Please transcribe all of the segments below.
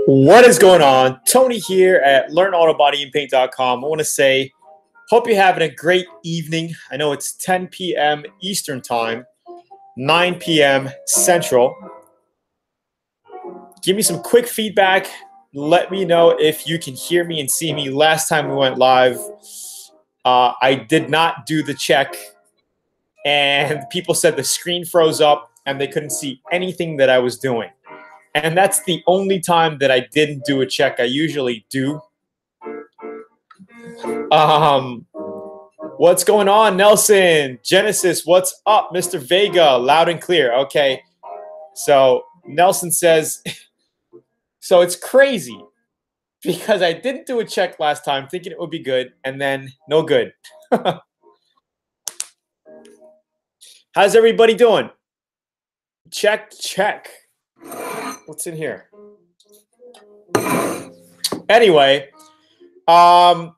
What is going on? Tony here at LearnAutoBodyAndPaint.com. I want to say, hope you're having a great evening. I know it's 10 p.m. Eastern Time, 9 p.m. Central. Give me some quick feedback. Let me know if you can hear me and see me. Last time we went live, I did not do the check, and people said the screen froze up and they couldn't see anything that I was doing. And that's the only time that I didn't do a check. I usually do. What's going on, Nelson? Genesis, what's up? Mr. Vega, loud and clear. Okay. So Nelson says, so it's crazy because I didn't do a check last time thinking it would be good, and then no good. How's everybody doing? Check, check. What's in here? Anyway, how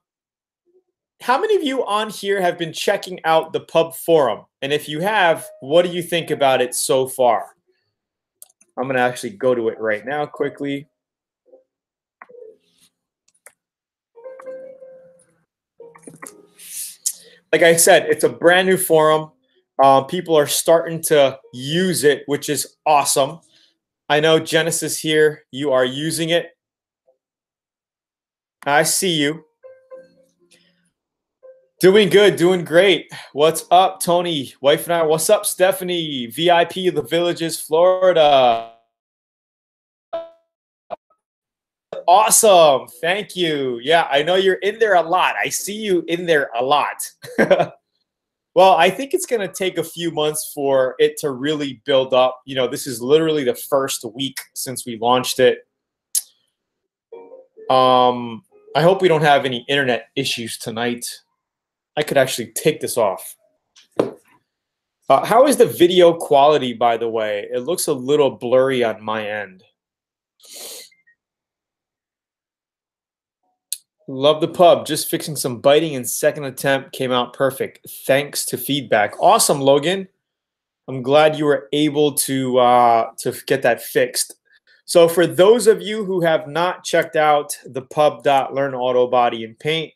many of you on here have been checking out the pub forum? And if you have, what do you think about it so far? I'm going to actually go to it right now quickly. Like I said, it's a brand new forum. People are starting to use it, which is awesome. I know Genesis here, you are using it. I see you. Doing good, doing great. What's up, Tony? Wife and I. What's up, Stephanie? VIP of the Villages, Florida. Awesome. Thank you. Yeah, I know you're in there a lot. I see you in there a lot. Well, I think it's going to take a few months for it to really build up. You know, this is literally the first week since we launched it. I hope we don't have any internet issues tonight. I could actually take this off. How is the video quality, by the way? It looks a little blurry on my end. Love the pub. Just fixing some biting and second attempt came out perfect. Thanks to feedback. Awesome, Logan. I'm glad you were able to get that fixed. So for those of you who have not checked out the pub.LearnAutoBodyAndPaint,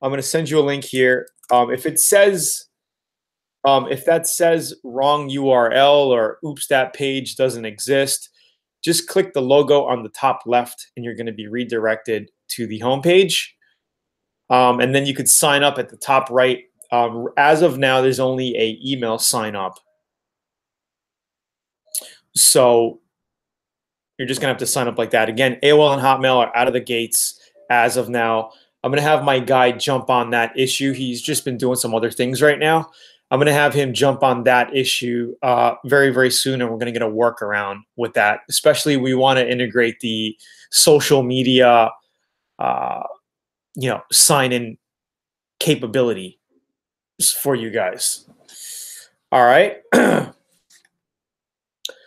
I'm going to send you a link here. If that says wrong URL or oops, that page doesn't exist, just click the logo on the top left and you're going to be redirected to the homepage. And then you could sign up at the top right. As of now, there's only an email sign up. So you're just going to have to sign up like that. Again, AOL and Hotmail are out of the gates as of now. I'm going to have my guy jump on that issue. He's just been doing some other things right now. I'm going to have him jump on that issue very, very soon, and we're going to get a workaround with that. Especially, we want to integrate the social media, sign-in capability for you guys. All right.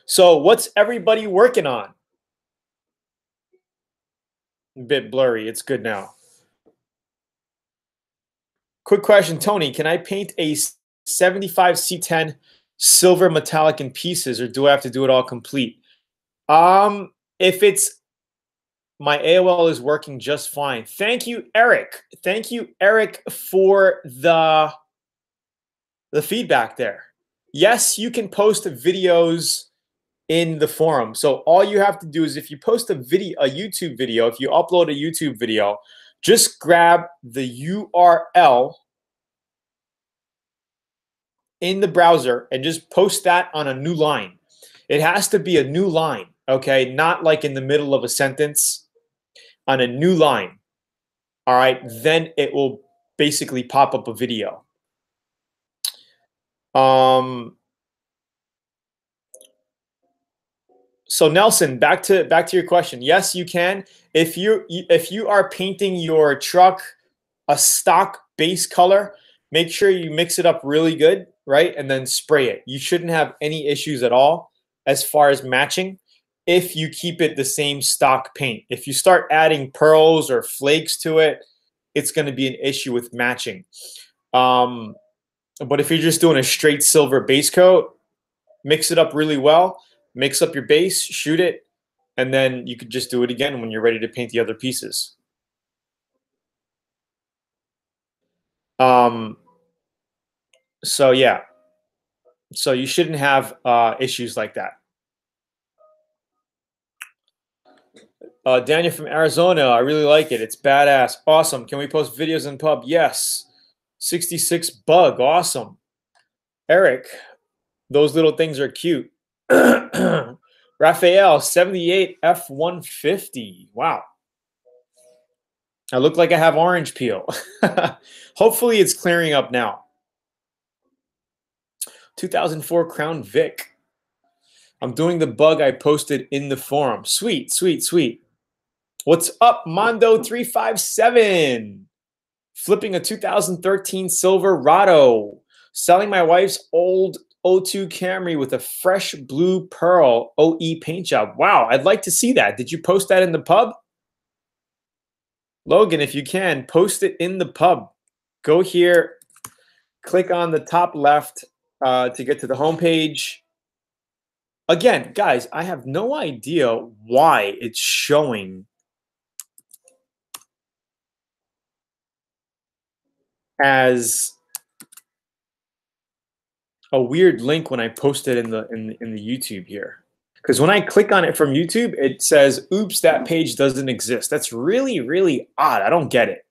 So, what's everybody working on? A bit blurry. It's good now. Quick question, Tony. Can I paint a 75 C10 silver metallic in pieces, or do I have to do it all complete? If it's my AOL is working just fine. Thank you, Eric. Thank you, Eric, for the feedback there. Yes, you can post videos in the forum. So all you have to do is if you post a YouTube video, if you upload a YouTube video, just grab the URL in the browser and just post that on a new line. It has to be a new line, okay? Not like in the middle of a sentence, on a new line. All right, then it will basically pop up a video. So Nelson, back to your question. Yes, you can. If you are painting your truck a stock base color, make sure you mix it up really good, right? And then spray it. You shouldn't have any issues at all as far as matching if you keep it the same stock paint. If you start adding pearls or flakes to it, it's going to be an issue with matching. But if you're just doing a straight silver base coat, mix it up really well. mix up your base, shoot it, and then you could just do it again when you're ready to paint the other pieces. So yeah, so you shouldn't have issues like that. Daniel from Arizona, I really like it. It's badass. Awesome. Can we post videos in pub? Yes. 66 bug. Awesome. Eric, those little things are cute. Raphael, 78 F150. Wow. I look like I have orange peel. Hopefully it's clearing up now. 2004 Crown Vic. I'm doing the bug I posted in the forum. Sweet, sweet, sweet. What's up, Mondo357? Flipping a 2013 Silverado. Selling my wife's old O2 Camry with a fresh blue pearl OE paint job. Wow, I'd like to see that. Did you post that in the pub? Logan, if you can, post it in the pub. Go here, click on the top left to get to the homepage. Again, guys, I have no idea why it's showing as a weird link when I post it in the YouTube here. Because when I click on it from YouTube, it says, oops, that page doesn't exist. That's really, really odd. I don't get it.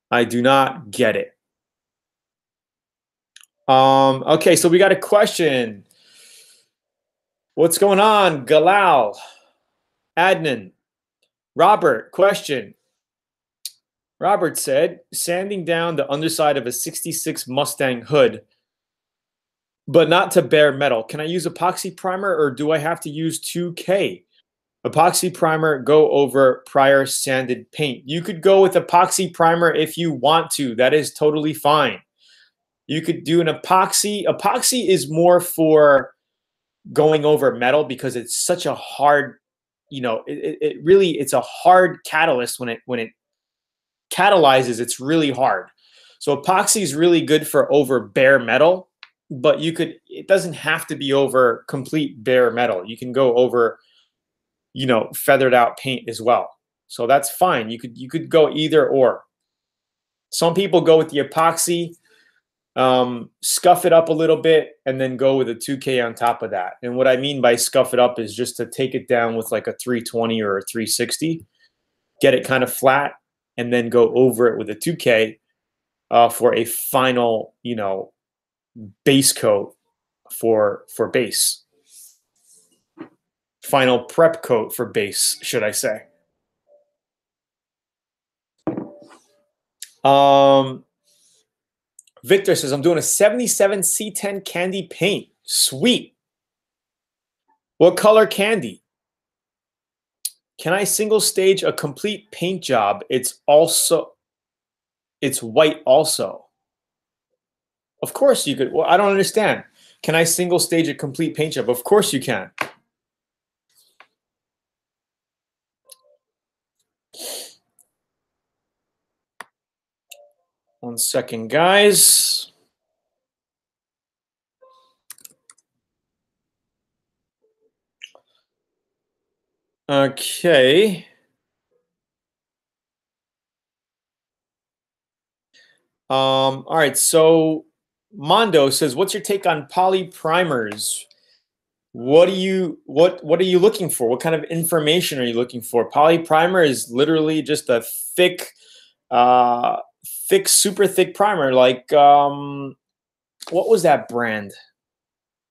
I do not get it. Okay, so we got a question. What's going on, Galal? Adnan. Robert, question. Robert said, sanding down the underside of a 66 Mustang hood, but not to bare metal. Can I use epoxy primer or do I have to use 2K? Epoxy primer, go over prior sanded paint. You could go with epoxy primer if you want to. That is totally fine. You could do an epoxy. Epoxy is more for going over metal because it's such a hard, you know, it's a hard catalyst when it catalyzes, it's really hard. So epoxy is really good for over bare metal, but it doesn't have to be over complete bare metal. You can go over, you know, feathered out paint as well. So that's fine. You could go either or. Some people go with the epoxy, scuff it up a little bit, and then go with a 2K on top of that. And what I mean by scuff it up is just to take it down with like a 320 or a 360, get it kind of flat, and then go over it with a 2K for a final, you know, base coat for base. Final prep coat for base, should I say. Victor says, I'm doing a 77 C10 candy paint. Sweet. What color candy? Can I single stage a complete paint job? It's white also. Of course you could. Well, I don't understand. Can I single stage a complete paint job? Of course you can. One second, guys. Okay. All right, so Mondo says, what's your take on poly primers? What are you looking for? What kind of information are you looking for? Poly primer is literally just a thick, super thick primer. Like, what was that brand?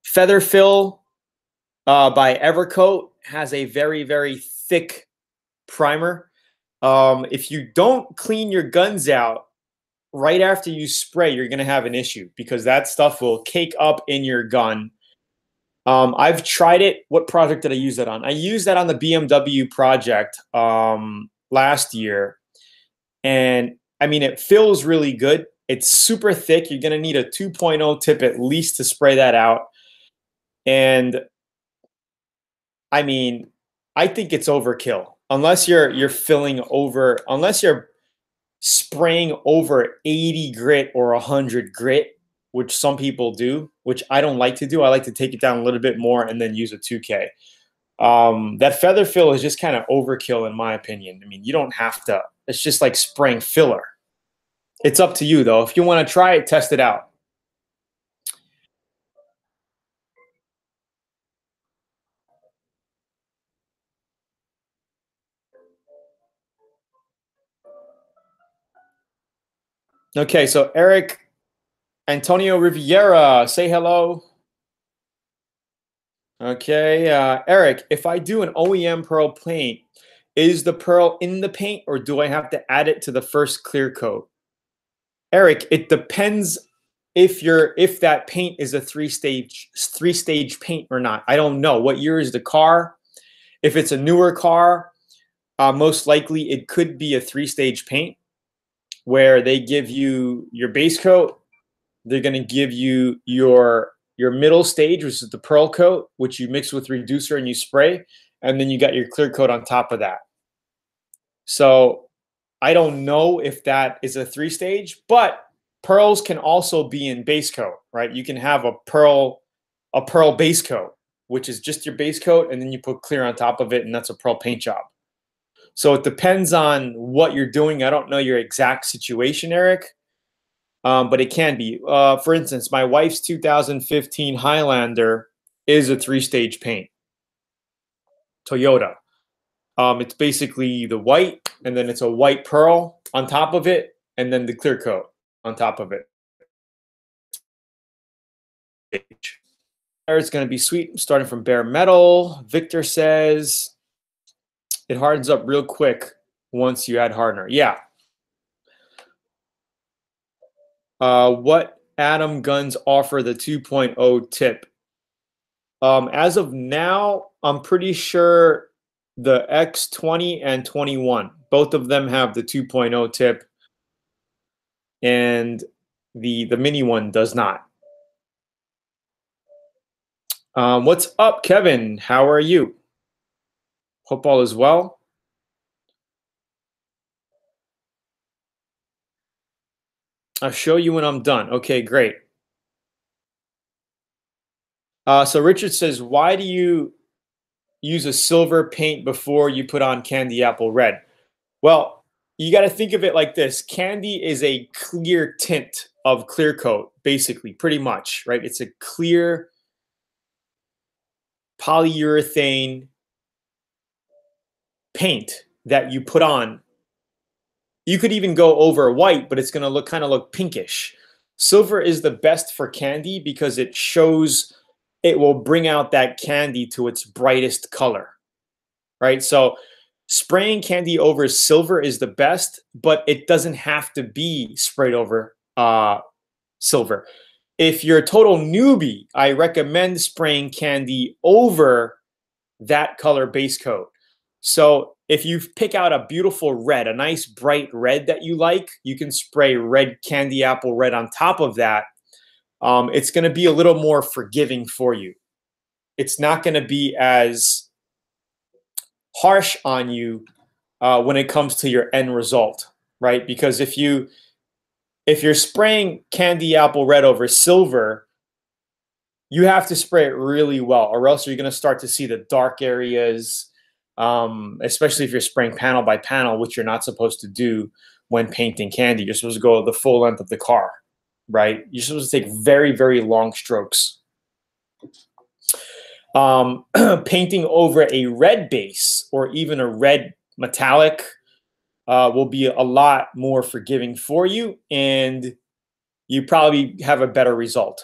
Feather Fill by Evercoat has a very, very thick primer. If you don't clean your guns out right after you spray, you're going to have an issue because that stuff will cake up in your gun. I've tried it. What project did I use that on? I used that on the BMW project last year. And I mean, it feels really good. It's super thick. You're going to need a 2.0 tip at least to spray that out. And I mean, I think it's overkill. Unless you're filling over, unless you're spraying over 80 grit or 100 grit, which some people do, which I don't like to do. I like to take it down a little bit more and then use a 2K. That feather fill is just kind of overkill in my opinion. I mean, you don't have to. It's just like spraying filler. It's up to you though. If you want to try it, test it out. Okay, so Eric Antonio Riviera, say hello. Okay, Eric, if I do an OEM pearl paint, is the pearl in the paint or do I have to add it to the first clear coat? Eric, it depends if that paint is a three-stage paint or not. I don't know. What year is the car? If it's a newer car, most likely it could be a three-stage paint where they give you your base coat, they're going to give you your middle stage, which is the pearl coat, which you mix with reducer and you spray, and then you got your clear coat on top of that. So I don't know if that is a three-stage, but pearls can also be in base coat, right? You can have a pearl base coat, which is just your base coat, and then you put clear on top of it, and that's a pearl paint job. So it depends on what you're doing. I don't know your exact situation, Eric, but it can be. For instance, my wife's 2015 Highlander is a three-stage paint, Toyota. It's basically the white, and then it's a white pearl on top of it, and then the clear coat on top of it. It's going to be sweet, starting from bare metal. Victor says it hardens up real quick once you add hardener. Yeah. What Atom guns offer the 2.0 tip? As of now, I'm pretty sure the X20 and 21, both of them have the 2.0 tip, and the mini one does not. What's up, Kevin? How are you? Hope all is well. I'll show you when I'm done. Okay, great. So Richard says, why do you use a silver paint before you put on candy apple red? Well, you got to think of it like this. Candy is a clear tint of clear coat, basically, pretty much, right? It's a clear polyurethane paint that you put on. You could even go over white, but it's going to kind of look pinkish. Silver is the best for candy because it will bring out that candy to its brightest color, right? So spraying candy over silver is the best, but it doesn't have to be sprayed over silver. If you're a total newbie, I recommend spraying candy over that color base coat. So if you pick out a beautiful red, a nice bright red that you like, you can spray red candy apple red on top of that. It's going to be a little more forgiving for you. It's not going to be as harsh on you when it comes to your end result, right? Because if you're spraying candy apple red over silver, you have to spray it really well, or else you're going to start to see the dark areas, especially if you're spraying panel by panel, which you're not supposed to do when painting candy. You're supposed to go the full length of the car, right? You're supposed to take very, very long strokes. Painting over a red base or even a red metallic will be a lot more forgiving for you, and you probably have a better result.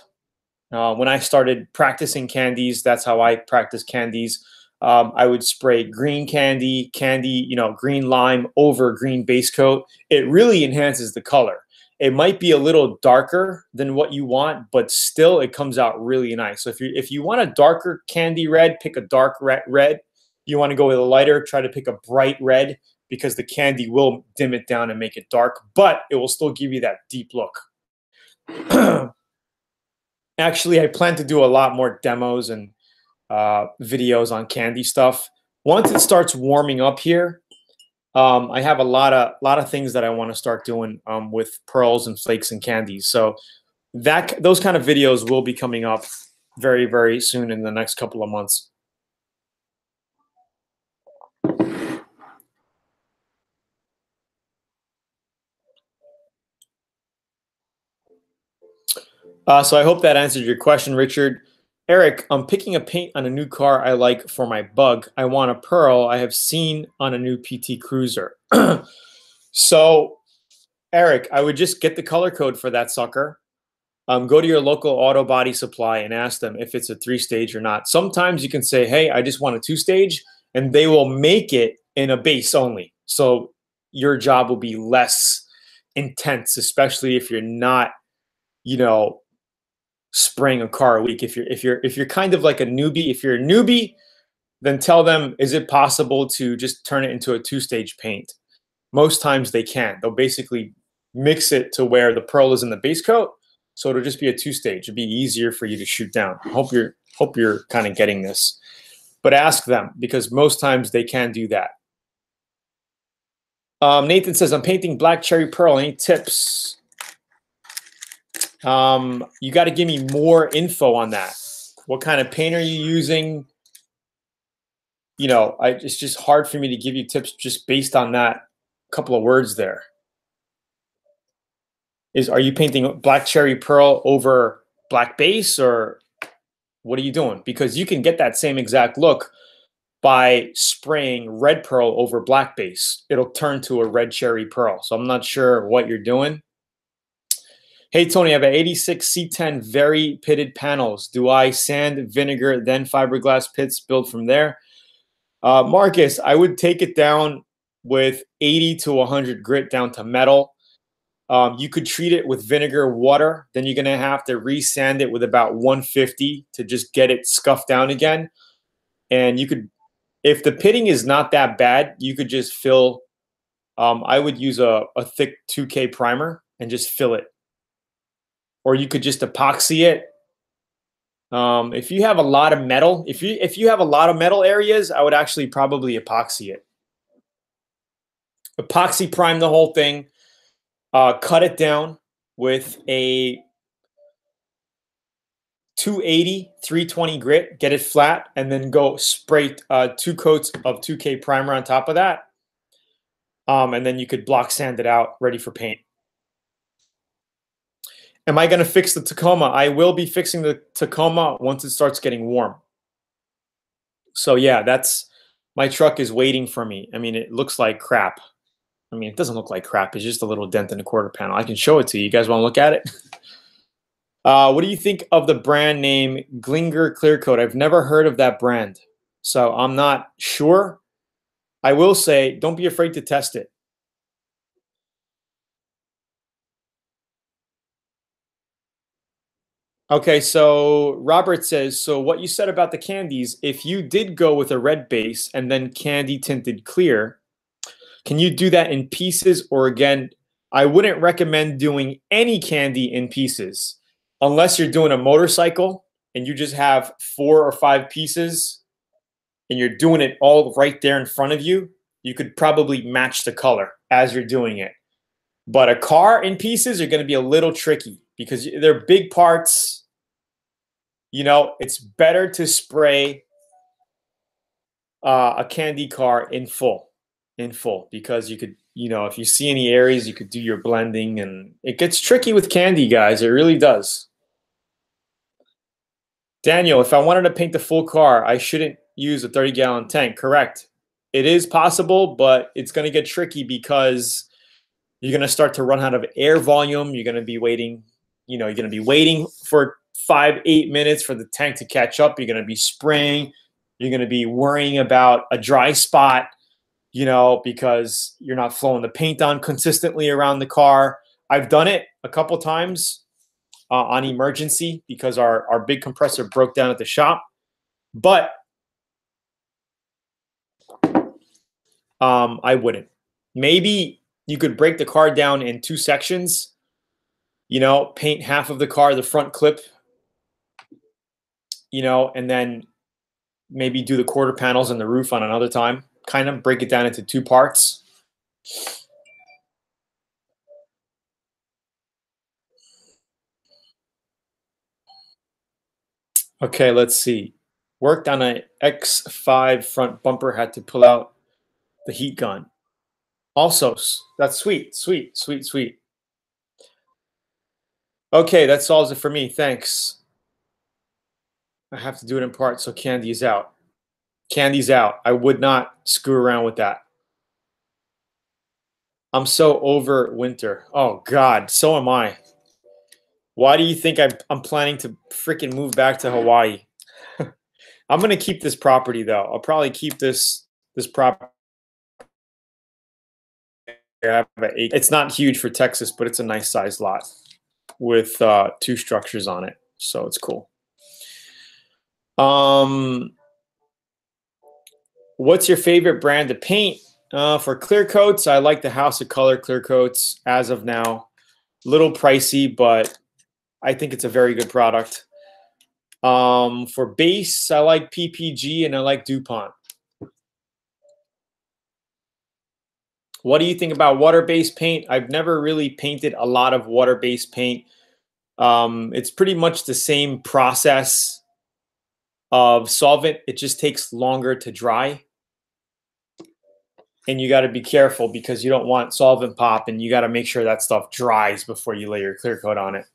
When I started practicing candies, that's how I practice candies. I would spray green candy, green lime over green base coat. It really enhances the color. It might be a little darker than what you want, but still it comes out really nice. So if you want a darker candy red, pick a dark red. You want to go with a lighter, try to pick a bright red, because the candy will dim it down and make it dark, but it will still give you that deep look. Actually, I plan to do a lot more demos and videos on candy stuff. Once it starts warming up here, I have a lot of things that I want to start doing with pearls and flakes and candies. So those kind of videos will be coming up very, very soon in the next couple of months. So I hope that answered your question, Richard. Eric, I'm picking a paint on a new car I like for my Bug. I want a pearl I have seen on a new PT Cruiser. So, Eric, I would just get the color code for that sucker. Go to your local auto body supply and ask them if it's a 3-stage or not. Sometimes you can say, hey, I just want a 2-stage, and they will make it in a base only. So your job will be less intense, especially if you're not, you know, spraying a car a week. If you're kind of like a newbie, if you're a newbie, then tell them, is it possible to just turn it into a 2-stage paint? Most times they can. They'll basically mix it to where the pearl is in the base coat, so it'll just be a 2-stage. It'd be easier for you to shoot down. Hope you're kind of getting this, but ask them because most times they can do that. Nathan says, I'm painting black cherry pearl. Any tips? You got to give me more info on that. What kind of paint are you using? You know, it's just hard for me to give you tips just based on that couple of words there. Are you painting black cherry pearl over black base, or what are you doing? Because you can get that same exact look by spraying red pearl over black base. It'll turn to a red cherry pearl. So I'm not sure what you're doing. Hey, Tony, I have an 86 C10 very pitted panels. Do I sand, vinegar, then fiberglass pits, build from there? Marcus, I would take it down with 80 to 100 grit down to metal. You could treat it with vinegar, water. Then you're going to have to re-sand it with about 150 to just get it scuffed down again. And you could, if the pitting is not that bad, you could just fill. I would use a thick 2K primer and just fill it. Or you could just epoxy it. If you have a lot of metal, if you have a lot of metal areas, I would actually probably epoxy it. Epoxy prime the whole thing. Cut it down with a 280, 320 grit, get it flat, and then go spray 2 coats of 2K primer on top of that. And then you could block sand it out, ready for paint. Am I going to fix the Takoma? I will be fixing the Takoma once it starts getting warm. So yeah, my truck is waiting for me. I mean, it looks like crap. I mean, it doesn't look like crap. It's just a little dent in the quarter panel. I can show it to you. You guys want to look at it? What do you think of the brand name Glimmer Clear Coat? I've never heard of that brand, so I'm not sure. I will say, don't be afraid to test it. Okay, so Robert says, so what you said about the candies, if you did go with a red base and then candy tinted clear, can you do that in pieces? Or again, I wouldn't recommend doing any candy in pieces unless you're doing a motorcycle and you just have 4 or 5 pieces and you're doing it all right there in front of you. You could probably match the color as you're doing it. But a car in pieces are going to be a little tricky because they're big parts. You know, it's better to spray a candy car in full, because you could, you know, if you see any areas, you could do your blending, and it gets tricky with candy, guys. It really does. Daniel, if I wanted to paint the full car, I shouldn't use a 30-gallon tank. Correct. It is possible, but it's going to get tricky because you're going to start to run out of air volume. You're going to be waiting, you know, you're going to be waiting for 5-8 minutes for the tank to catch up. You're going to be spraying. You're going to be worrying about a dry spot, you know, because you're not flowing the paint on consistently around the car. I've done it a couple times on emergency because our big compressor broke down at the shop. But I wouldn't. Maybe you could break the car down in 2 sections, you know, paint half of the car, the front clip, you know, and then maybe do the quarter panels and the roof on another time. Kind of break it down into 2 parts. Okay, let's see. Worked on a X5 front bumper, had to pull out the heat gun. Also, that's sweet, sweet, sweet, sweet. Okay, that solves it for me. Thanks. I have to do it in part, so candy's out. Candy's out. I would not screw around with that. I'm so over winter. Oh, God, so am I. Why do you think I'm planning to freaking move back to Hawaii? I'm gonna keep this property though. I'll probably keep this property. It's not huge for Texas, but it's a nice sized lot with 2 structures on it, so it's cool. What's your favorite brand of paint? For clear coats, I like the House of Color clear coats as of now. Little pricey, but I think it's a very good product. For base, I like PPG and I like DuPont. What do you think about water-based paint? I've never really painted a lot of water-based paint. It's pretty much the same process of solvent. It just takes longer to dry. And you got to be careful because you don't want solvent pop, and you got to make sure that stuff dries before you lay your clear coat on it.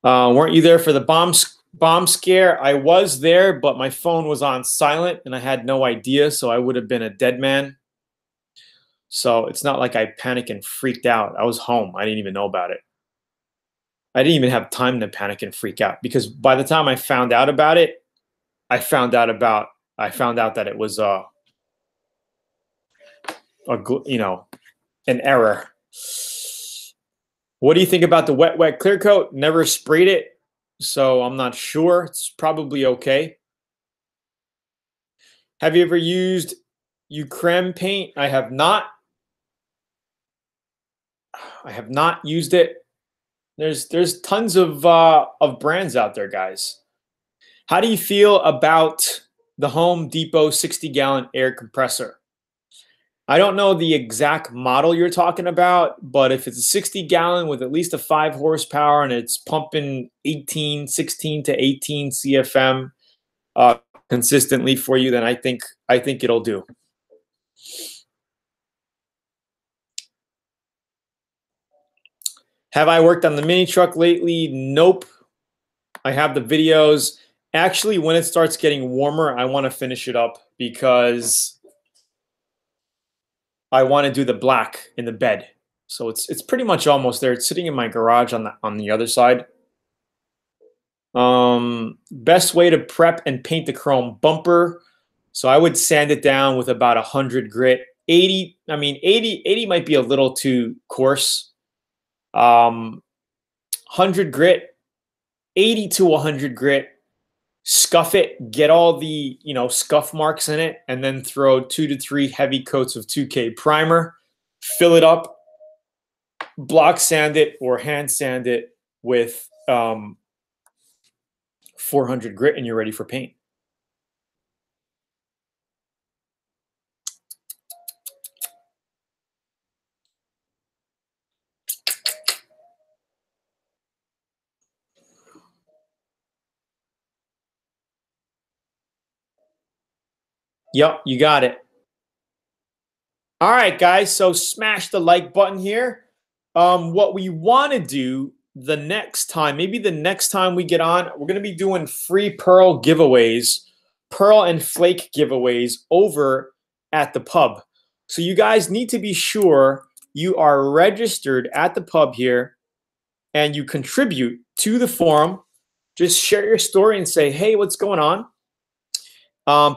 Weren't you there for the bomb scare? I was there, but my phone was on silent and I had no idea, so I would have been a dead man. So it's not like I panicked and freaked out. I was home. I didn't even know about it. I didn't even have time to panic and freak out because by the time I found out about it, I found out that it was an error. What do you think about the wet clear coat? Never sprayed it, so I'm not sure. It's probably okay. Have you ever used Creme paint? I have not. I have not used it. There's tons of brands out there, guys. How do you feel about the Home Depot 60-gallon air compressor? I don't know the exact model you're talking about, but if it's a 60-gallon with at least a 5 horsepower and it's pumping 16 to 18 CFM consistently for you, then I think it'll do. Have I worked on the mini truck lately? Nope. I have the videos. Actually, when it starts getting warmer, I want to finish it up because I want to do the black in the bed. So it's pretty much almost there. It's sitting in my garage on the other side. Best way to prep and paint the chrome bumper. So I would sand it down with about 100 grit. 80 might be a little too coarse. 100 grit, 80 to 100 grit. Scuff it, get all the scuff marks in it, and then throw 2 to 3 heavy coats of 2K primer. Fill it up, block sand it or hand sand it with 400 grit, and you're ready for paint. Yep, you got it. All right, guys, so smash the like button here. What we want to do the next time, maybe the next time we get on, we're going to be doing free pearl giveaways, pearl and flake giveaways over at the pub. So you guys need to be sure you are registered at the pub here and you contribute to the forum. Just share your story and say, hey, what's going on?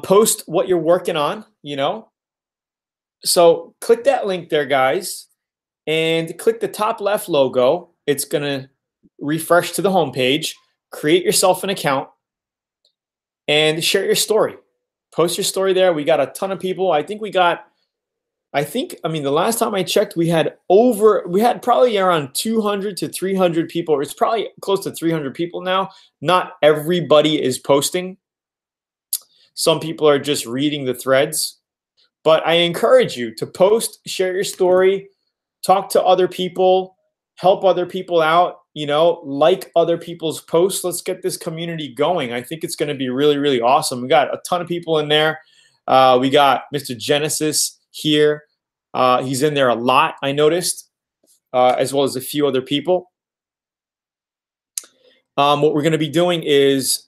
Post what you're working on, So click that link there, guys, and click the top left logo. It's going to refresh to the homepage. Create yourself an account and share your story. Post your story there. We got a ton of people. I mean, the last time I checked, we had probably around 200 to 300 people. It's probably close to 300 people now. Not everybody is posting. Some people are just reading the threads. But I encourage you to post, share your story, talk to other people, help other people out. you know, like other people's posts. Let's get this community going. I think it's going to be really, really awesome. We got a ton of people in there. We got Mr. Genesis here. He's in there a lot, I noticed, as well as a few other people. What we're going to be doing is,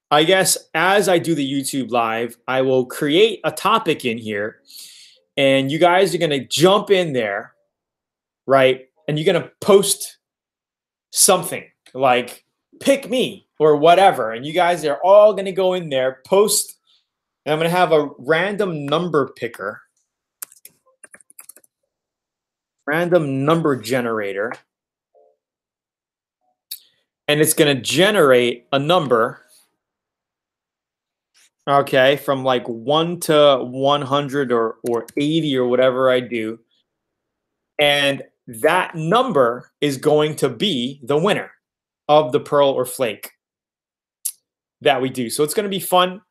I guess, as I do the YouTube live, I will create a topic in here, and you guys are going to jump in there, right? And you're going to post something like pick me or whatever. And you guys are all going to go in there, post, and I'm going to have a random number picker, random number generator, and it's going to generate a number, okay, from like 1 to 100 or 80 or whatever I do. And that number is going to be the winner of the pearl or flake that we do. So it's going to be fun.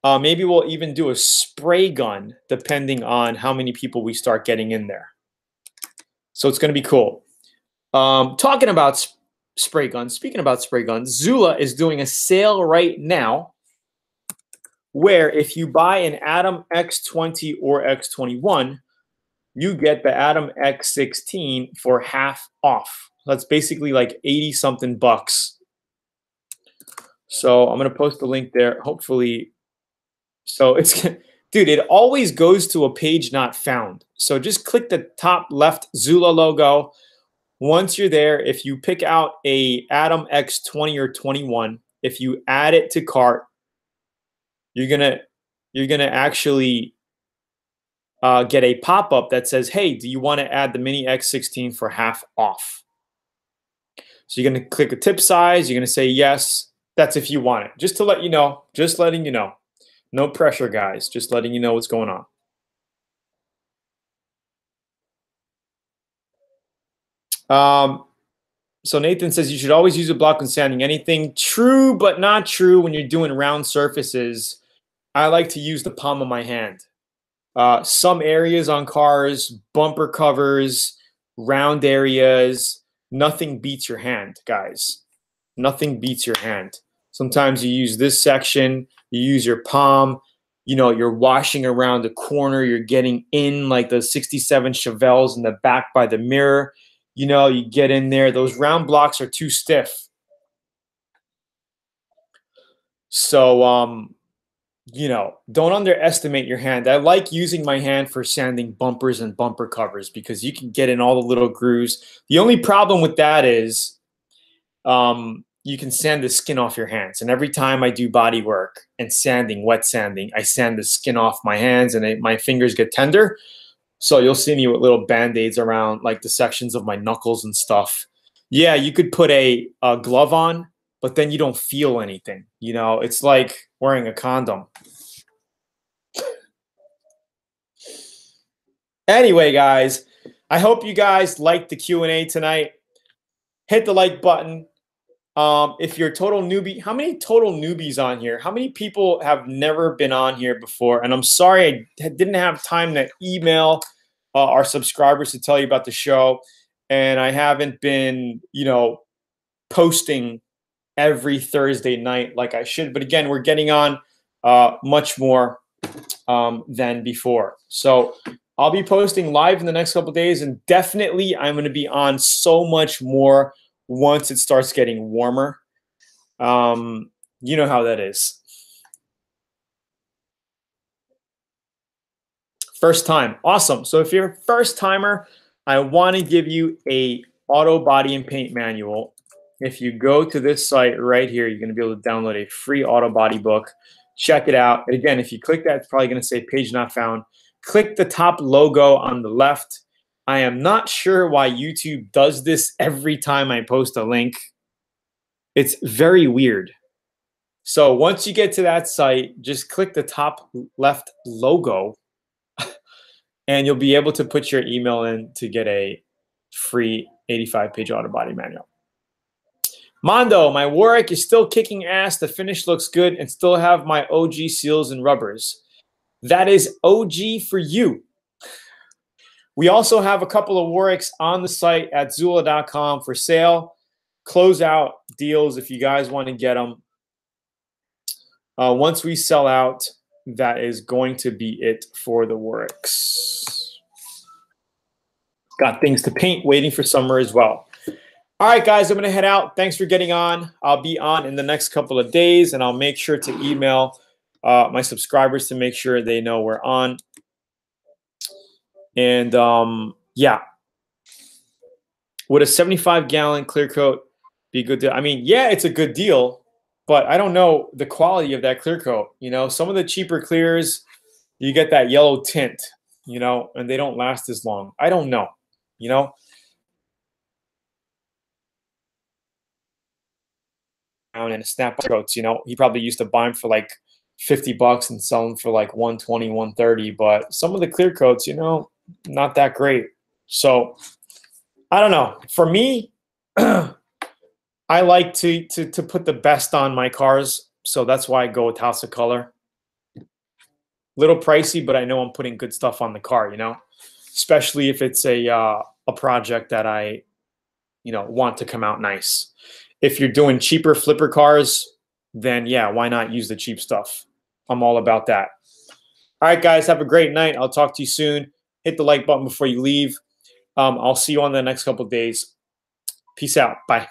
Maybe we'll even do a spray gun depending on how many people we start getting in there. So it's going to be cool. Talking about spray guns, speaking about spray guns, Zula is doing a sale right now where if you buy an Atom X20 or X21, you get the Atom X16 for half off. That's basically like 80 something bucks. So I'm going to post the link there. Hopefully. So it's, dude, it always goes to a page not found. So just click the top left Zula logo. Once you're there, if you pick out a Atom X20 or 21, if you add it to cart, you're gonna actually get a pop-up that says, hey, do you want to add the mini X16 for half off? So you're going to click a tip size. You're going to say yes. That's if you want it. Just to let you know. Just letting you know. No pressure, guys. Just letting you know what's going on. So Nathan says you should always use a block when sanding anything. True, but not true when you're doing round surfaces. I like to use the palm of my hand. Some areas on cars, bumper covers, round areas, nothing beats your hand, guys. Nothing beats your hand. Sometimes you use this section, you use your palm, you know, you're washing around the corner, you're getting in like the 67 Chevelles in the back by the mirror. You know, you get in there. Those round blocks are too stiff. So, you know, don't underestimate your hand. I like using my hand for sanding bumpers and bumper covers because you can get in all the little grooves. The only problem with that is you can sand the skin off your hands. And every time I do body work and sanding, wet sanding, I sand the skin off my hands and my fingers get tender. So you'll see me with little Band-Aids around like the sections of my knuckles and stuff. Yeah, you could put a glove on, but then you don't feel anything. You know, it's like wearing a condom. Anyway, guys, I hope you guys liked the Q&A tonight. Hit the like button. If you're a total newbie, how many total newbies on here? How many people have never been on here before? And I'm sorry I didn't have time to email our subscribers to tell you about the show. And I haven't been, you know, posting every Thursday night like I should. But again, we're getting on much more than before. So I'll be posting live in the next couple of days. And definitely I'm going to be on so much more once it starts getting warmer. You know how that is. First time. Awesome. So if you're a first timer, I want to give you a auto body and paint manual. If you go to this site right here, you're going to be able to download a free auto body book. Check it out. And again, if you click that, it's probably going to say page not found. Click the top logo on the left. I am not sure why YouTube does this every time I post a link. It's very weird. So once you get to that site, just click the top left logo and you'll be able to put your email in to get a free 85-page auto body manual. Mondo, my Warwick is still kicking ass. The finish looks good and still have my OG seals and rubbers. That is OG for you. We also have a couple of Warwicks on the site at Zula.com for sale. closeout deals if you guys want to get them. Once we sell out, that is going to be it for the works. Got things to paint, waiting for summer as well. All right, guys, I'm going to head out. Thanks for getting on. I'll be on in the next couple of days, and I'll make sure to email my subscribers to make sure they know we're on. And yeah, would a 75-gallon clear coat be a good deal? I mean, yeah, it's a good deal, but I don't know the quality of that clear coat. You know, some of the cheaper clears, you get that yellow tint, you know, and they don't last as long. I don't know, you know. And a snap coats, you know, he probably used to buy them for like $50 and sell them for like 120, 130. But some of the clear coats, you know, not that great. So I don't know. For me, I like to put the best on my cars. So that's why I go with House of Color. Little pricey, but I know I'm putting good stuff on the car, you know, especially if it's a project that I, you know, want to come out nice. If you're doing cheaper flipper cars, then yeah, why not use the cheap stuff? I'm all about that. All right, guys, have a great night. I'll talk to you soon. Hit the like button before you leave. I'll see you on the next couple of days. Peace out. Bye.